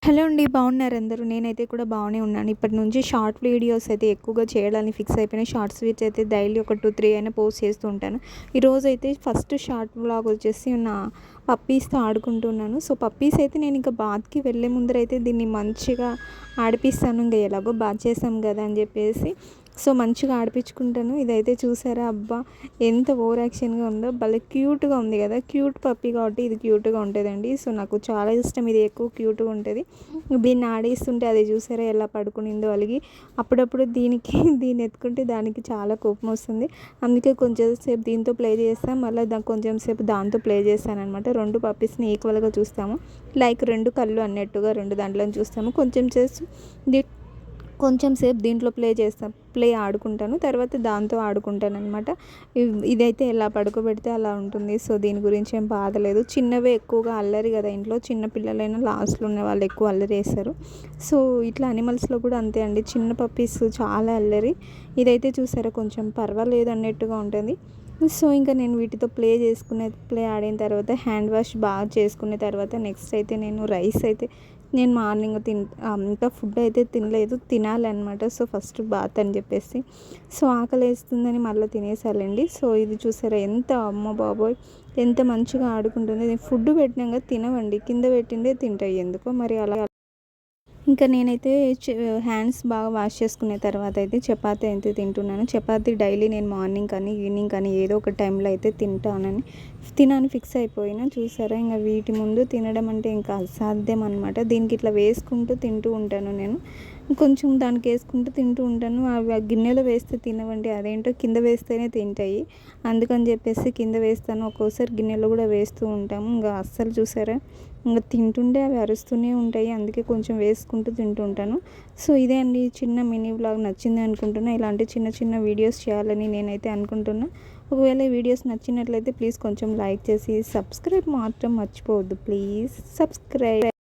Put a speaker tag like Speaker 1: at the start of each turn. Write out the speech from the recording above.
Speaker 1: Hello అండి. బాగున్నారు అందరూ? నేనైతే కూడా బాగానే ఉన్నాను. ఇప్పటి నుంచి షార్ట్ వీడియోస్ అయితే ఎక్కువగా చేయడానికి ఫిక్స్ అయిపోయినాయి. షార్ట్స్ వీడియోస్ అయితే డైలీ ఒక 2-3 అయినా పోస్ట్ చేస్తూ ఉంటాను. ఈరోజైతే ఫస్ట్ షార్ట్ వ్లాగ్ వచ్చేసి నా పప్పీస్తో ఆడుకుంటున్నాను. సో పప్పీస్ అయితే నేను ఇంకా బాత్కి వెళ్ళే ముందరైతే దీన్ని మంచిగా ఆడిపిస్తాను. ఇంకా ఎలాగో బాత్ చేసాం కదా అని చెప్పేసి సో మంచిగా ఆడిపించుకుంటాను. ఇదైతే చూసారా, అబ్బా ఎంత ఓవర్ యాక్షన్గా ఉందో, భలే క్యూట్గా ఉంది కదా. క్యూట్ పప్పీ కాబట్టి ఇది క్యూట్గా ఉంటుందండి. సో నాకు చాలా ఇష్టం, ఇది ఎక్కువ క్యూట్గా ఉంటుంది. దీన్ని ఆడిస్తుంటే అది చూసారా ఎలా పడుకునిందో అలిగి. అప్పుడప్పుడు దీన్ని ఎత్తుకుంటే దానికి చాలా కోపం వస్తుంది. అందుకే కొంచెం సేపు దీంతో ప్లే చేస్తాం, మళ్ళీ కొంచెం సేపు దాంతో ప్లే చేస్తాను అనమాట. రెండు పప్పీస్ని ఈక్వల్గా చూస్తాము, లైక్ రెండు కళ్ళు అన్నట్టుగా రెండు దాంట్లో చూస్తాము. కొంచెం సేపు దీంట్లో ఆడుకుంటాను, తర్వాత దాంతో ఆడుకుంటాను అనమాట. ఇదైతే ఎలా పడుకోబెడితే అలా ఉంటుంది. సో దీని గురించి ఏం బాధ లేదు. చిన్నవే ఎక్కువగా అల్లరి కదా ఇంట్లో, చిన్న పిల్లలైనా లాస్ట్లో ఉన్న వాళ్ళు ఎక్కువ అల్లరి వేస్తారు. సో ఇట్లా అనిమల్స్లో కూడా అంతే అండి, చిన్న పప్పీస్ చాలా అల్లరి. ఇదైతే చూసారా కొంచెం పర్వాలేదు అన్నట్టుగా ఉంటుంది. సో ఇంకా నేను వీటితో ప్లే ఆడిన తర్వాత హ్యాండ్ వాష్ బాగా చేసుకున్న తర్వాత నెక్స్ట్ అయితే నేను మార్నింగ్ ఇంకా ఫుడ్ అయితే తినలేదు, తినాలన్నమాట. సో ఫస్ట్ బాత్ అని చెప్పేసి సో ఆకలి వేస్తుందని మళ్ళీ తినేసాలండి. సో ఇది చూసారా ఎంత, అమ్మ బాబోయ్ ఎంత మంచిగా ఆడుకుంటుంది. నేను ఫుడ్ పెట్టినాక తినవండి, కింద పెట్టిందే తింటాయి ఎందుకో మరి అలా. ఇంకా నేనైతే హ్యాండ్స్ బాగా వాష్ చేసుకున్న తర్వాత అయితే చపాతీ అయితే తింటున్నాను. చపాతీ డైలీ నేను మార్నింగ్ కానీ ఈవినింగ్ కానీ ఏదో ఒక టైంలో అయితే తినాలని ఫిక్స్ అయిపోయినా. చూసారా ఇంకా వీటి ముందు తినడం అంటే ఇంకా అసాధ్యం అనమాట. దీనికి ఇట్లా వేసుకుంటూ తింటూ ఉంటాను నేను, కొంచెం దానికి వేసుకుంటూ తింటూ ఉంటాను. అవి ఆ గిన్నెలో వేస్తే తినవండి, అదేంటో కింద వేస్తేనే తింటాయి. అందుకని చెప్పేసి కింద వేస్తాను, ఒక్కోసారి గిన్నెలో కూడా వేస్తూ ఉంటాము. ఇంకా అస్సలు చూసారా ఇంకా తింటుంటే అవి అరుస్తూనే ఉంటాయి, అందుకే కొంచెం వేసుకుంటూ తింటుంటాను. సో ఇదే అండి చిన్న మినీ వ్లాగ్, నచ్చింది అనుకుంటున్నా. ఇలాంటి చిన్న చిన్న వీడియోస్ చేయాలని నేనైతే అనుకుంటున్నా. ఒకవేళ ఈ వీడియోస్ నచ్చినట్లయితే ప్లీజ్ కొంచెం లైక్ చేసి సబ్స్క్రైబ్ మాత్రం మర్చిపోవద్దు. Please subscribe.